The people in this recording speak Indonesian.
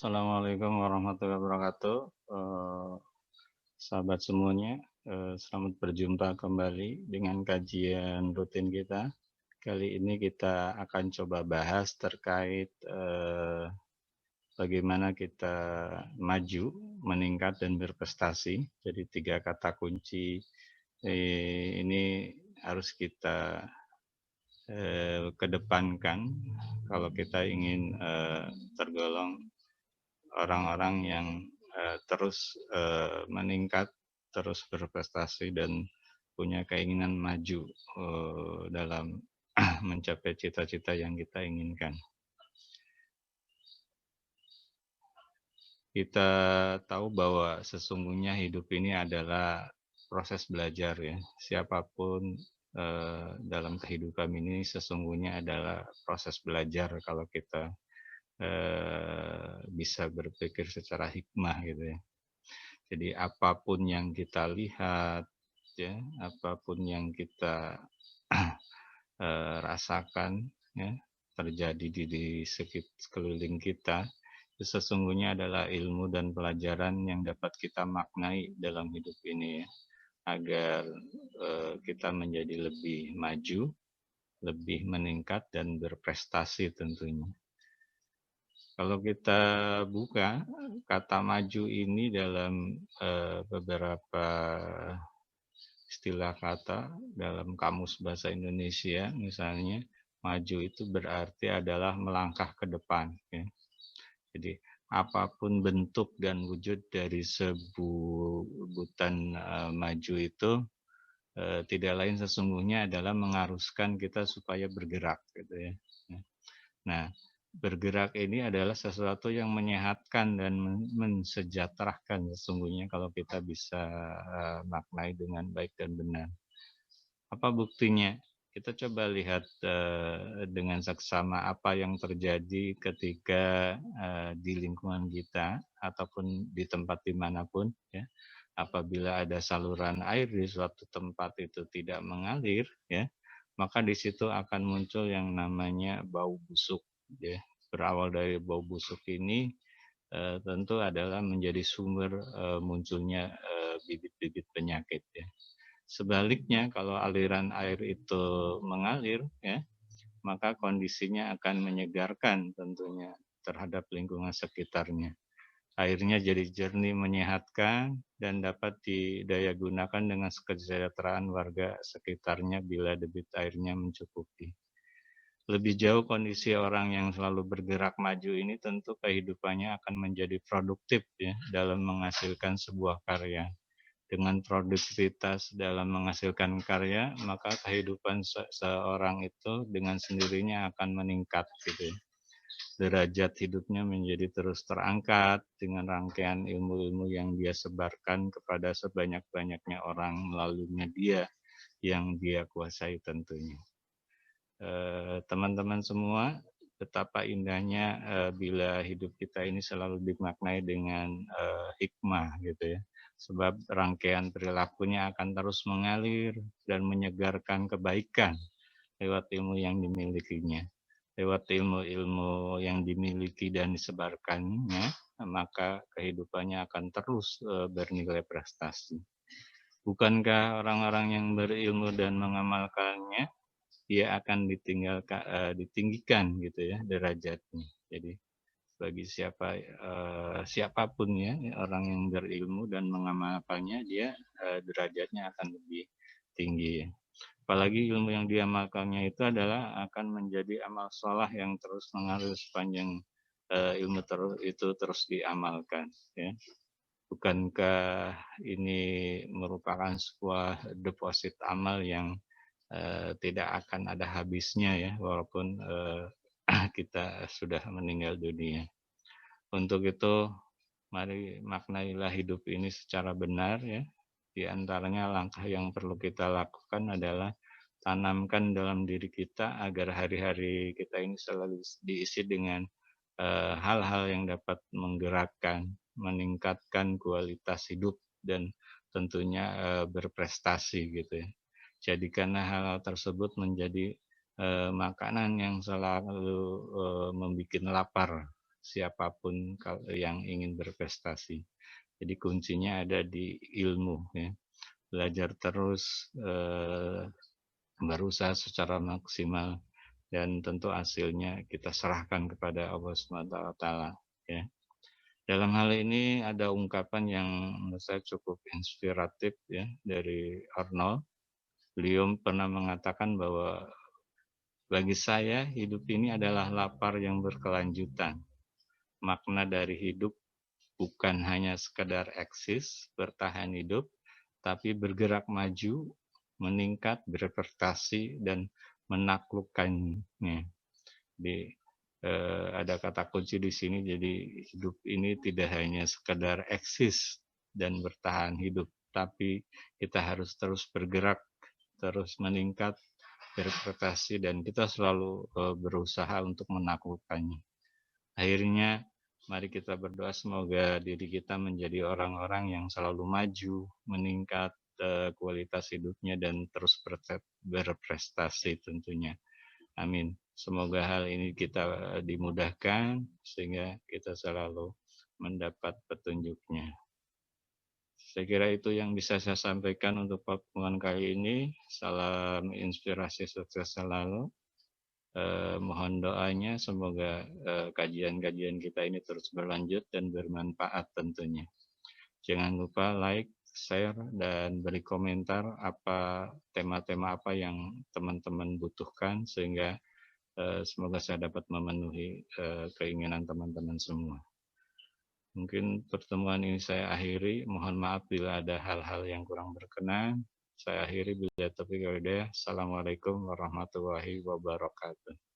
Assalamualaikum warahmatullahi wabarakatuh. Sahabat semuanya, selamat berjumpa kembali dengan kajian rutin kita. Kali ini kita akan coba bahas terkait bagaimana kita maju, meningkat, dan berprestasi. Jadi 3 kata kunci ini harus kita kedepankan kalau kita ingin tergolong orang-orang yang terus meningkat, terus berprestasi dan punya keinginan maju dalam mencapai cita-cita yang kita inginkan. Kita tahu bahwa sesungguhnya hidup ini adalah proses belajar ya. Siapapun dalam kehidupan ini sesungguhnya adalah proses belajar kalau kita bisa berpikir secara hikmah gitu ya. Jadi apapun yang kita lihat ya, apapun yang kita rasakan ya, terjadi di sekeliling kita, itu sesungguhnya adalah ilmu dan pelajaran yang dapat kita maknai dalam hidup ini ya, agar kita menjadi lebih maju, lebih meningkat dan berprestasi tentunya. Kalau kita buka kata maju ini dalam beberapa istilah kata dalam kamus bahasa Indonesia, misalnya maju itu berarti adalah melangkah ke depan. Ya. Jadi apapun bentuk dan wujud dari sebutan maju itu tidak lain sesungguhnya adalah mengharuskan kita supaya bergerak, gitu ya. Nah, bergerak ini adalah sesuatu yang menyehatkan dan mensejahterakan sesungguhnya kalau kita bisa maknai dengan baik dan benar. Apa buktinya? Kita coba lihat dengan seksama apa yang terjadi ketika di lingkungan kita ataupun di tempat dimanapun ya. Apabila ada saluran air di suatu tempat itu tidak mengalir ya, maka di situ akan muncul yang namanya bau busuk ya. Berawal dari bau busuk ini tentu adalah menjadi sumber munculnya bibit-bibit penyakit ya. Sebaliknya kalau aliran air itu mengalir ya, maka kondisinya akan menyegarkan tentunya terhadap lingkungan sekitarnya. Airnya jadi jernih, menyehatkan, dan dapat didaya gunakan dengan kesejahteraan warga sekitarnya bila debit airnya mencukupi. Lebih jauh kondisi orang yang selalu bergerak maju ini tentu kehidupannya akan menjadi produktif ya dalam menghasilkan sebuah karya. Dengan produktivitas dalam menghasilkan karya, maka kehidupan seorang itu dengan sendirinya akan meningkat gitu ya. Derajat hidupnya menjadi terus terangkat dengan rangkaian ilmu-ilmu yang dia sebarkan kepada sebanyak-banyaknya orang melalui media yang dia kuasai tentunya. Teman-teman semua, betapa indahnya bila hidup kita ini selalu dimaknai dengan hikmah gitu ya. Sebab rangkaian perilakunya akan terus mengalir dan menyegarkan kebaikan lewat ilmu yang dimilikinya. Lewat ilmu-ilmu yang dimiliki dan disebarkannya, maka kehidupannya akan terus bernilai prestasi. Bukankah orang-orang yang berilmu dan mengamalkannya, dia akan ditinggikan gitu ya derajatnya. Jadi bagi siapapun ya orang yang berilmu dan mengamalkannya, dia derajatnya akan lebih tinggi. Apalagi ilmu yang diamalkannya itu adalah akan menjadi amal sholah yang terus mengalir sepanjang ilmu itu terus diamalkan. Ya. Bukankah ini merupakan sebuah deposit amal yang tidak akan ada habisnya ya, walaupun kita sudah meninggal dunia. Untuk itu, mari maknailah hidup ini secara benar ya. Di antaranya langkah yang perlu kita lakukan adalah tanamkan dalam diri kita agar hari-hari kita ini selalu diisi dengan hal-hal yang dapat menggerakkan, meningkatkan kualitas hidup dan tentunya berprestasi gitu ya. Jadikanlah hal-hal tersebut menjadi makanan yang selalu membuat lapar siapapun yang ingin berprestasi. Jadi kuncinya ada di ilmu ya. Belajar terus, berusaha secara maksimal dan tentu hasilnya kita serahkan kepada Allah Subhanahu wa taala ya. Dalam hal ini ada ungkapan yang menurut saya cukup inspiratif ya dari Arnold. Beliau pernah mengatakan bahwa bagi saya hidup ini adalah lapar yang berkelanjutan. Makna dari hidup bukan hanya sekedar eksis, bertahan hidup, tapi bergerak maju, meningkat, berprestasi, dan menaklukkannya. Di ada kata kunci di sini, jadi hidup ini tidak hanya sekedar eksis dan bertahan hidup, tapi kita harus terus bergerak, terus meningkat, berprestasi, dan kita selalu berusaha untuk menaklukkannya. Akhirnya, mari kita berdoa semoga diri kita menjadi orang-orang yang selalu maju, meningkat kualitas hidupnya, dan terus berprestasi tentunya. Amin. Semoga hal ini kita dimudahkan sehingga kita selalu mendapat petunjuknya. Saya kira itu yang bisa saya sampaikan untuk pertemuan kali ini. Salam inspirasi sukses selalu. Mohon doanya semoga kajian-kajian kita ini terus berlanjut dan bermanfaat tentunya. Jangan lupa like, share, dan beri komentar apa tema-tema apa yang teman-teman butuhkan sehingga semoga saya dapat memenuhi keinginan teman-teman semua. Mungkin pertemuan ini saya akhiri. Mohon maaf bila ada hal-hal yang kurang berkenan. Saya akhiri bila taufiq wal hidayah. Assalamualaikum warahmatullahi wabarakatuh.